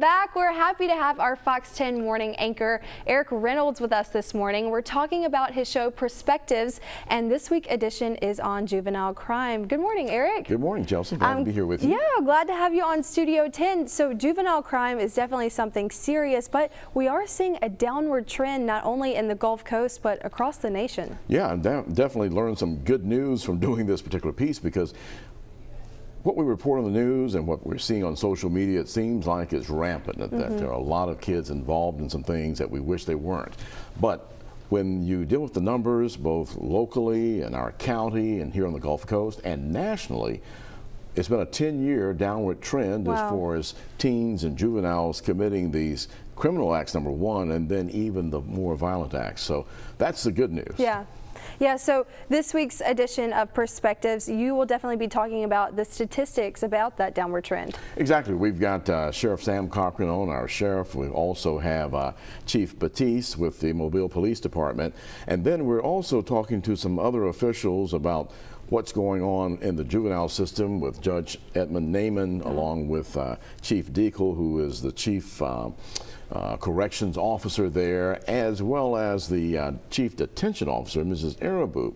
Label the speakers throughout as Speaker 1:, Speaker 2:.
Speaker 1: back. We're happy to have our Fox 10 morning anchor, Eric Reynolds, with us this morning. We're talking about his show Perspectives, and this week edition is on juvenile crime. Good morning, Eric.
Speaker 2: Good morning, Chelsea. Glad to be here with you.
Speaker 1: Yeah, glad to have you on Studio 10. So juvenile crime is definitely something serious, but we are seeing a downward trend not only in the Gulf Coast, but across the nation.
Speaker 2: Yeah, and definitely learned some good news from doing this particular piece, because what we report on the news and what we're seeing on social media, it seems like it's rampant, that there are a lot of kids involved in some things that we wish they weren't. But when you deal with the numbers, both locally in our county and here on the Gulf Coast and nationally, it's been a 10-year downward trend as far as teens and juveniles committing these criminal acts, number one, and then even the more violent acts. So that's the good news.
Speaker 1: Yeah, so this week's edition of Perspectives, you will definitely be talking about the statistics about that downward trend.
Speaker 2: Exactly. We've got Sheriff Sam Cochran on, our sheriff. We also have Chief Batiste with the Mobile Police Department. And then we're also talking to some other officials about what's going on in the juvenile system with Judge Edmund Naiman, along with Chief Deacle, who is the Chief Corrections Officer there, as well as the Chief Detention Officer, Mrs. Arabu.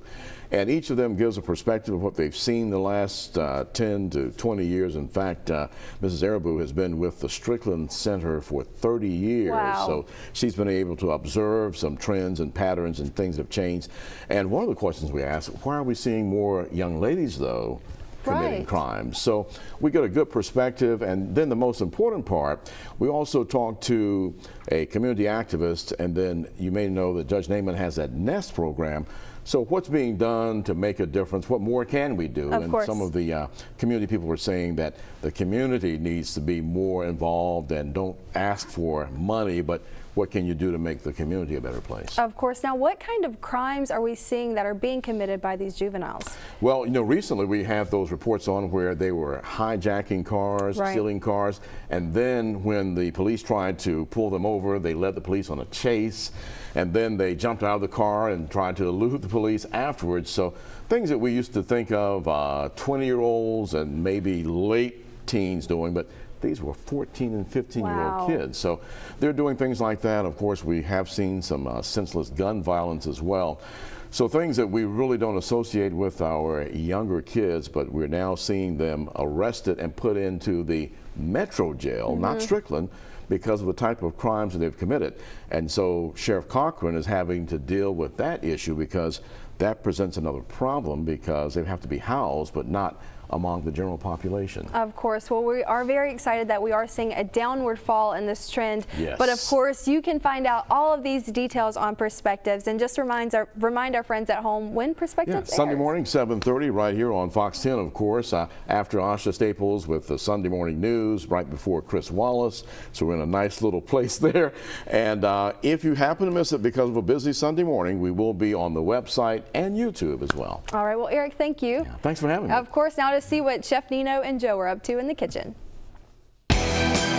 Speaker 2: And each of them gives a perspective of what they've seen the last 10 to 20 years. In fact, Mrs. Arabu has been with the Strickland Center for 30 years.
Speaker 1: Wow.
Speaker 2: So she's been able to observe some trends and patterns and things have changed. And one of the questions we asked, why are we seeing more young ladies, though, committing crimes? So we get a good perspective. And then the most important part, we also talked to a community activist, and then you may know that Judge Naiman has that NEST program. So what's being done to make a difference? What more can we do? And some of the community people were saying that the community needs to be more involved and don't ask for money, but what can you do to make the community a better place?
Speaker 1: Of course. Now, what kind of crimes are we seeing that are being committed by these juveniles?
Speaker 2: Well, you know, recently we have those reports on where they were hijacking cars, stealing cars, and then when the police tried to pull them over, they led the police on a chase, and then they jumped out of the car and tried to elude the police afterwards. So things that we used to think of 20-year-olds and maybe late teens doing, but these were 14 and 15-year-old kids. So they're doing things like that. Of course, we have seen some senseless gun violence as well. So things that we really don't associate with our younger kids, but we're now seeing them arrested and put into the Metro jail, not Strickland, because of the type of crimes that they've committed. And so Sheriff Cochran is having to deal with that issue, because that presents another problem, because they have to be housed, but not among the general population.
Speaker 1: Of course. Well, we are very excited that we are seeing a downward fall in this trend.
Speaker 2: Yes.
Speaker 1: But of course, you can find out all of these details on Perspectives, and just remind our friends at home when Perspectives airs.
Speaker 2: Sunday morning, 7:30, right here on Fox 10, of course, after Asha Staples with the Sunday Morning News, right before Chris Wallace. So we're in a nice little place there. And if you happen to miss it because of a busy Sunday morning, we will be on the website and YouTube as well.
Speaker 1: All right. Well, Eric, thank you.
Speaker 2: Yeah, thanks for having me.
Speaker 1: Of course. Now to see what Chef Nino and Joe are up to in the kitchen.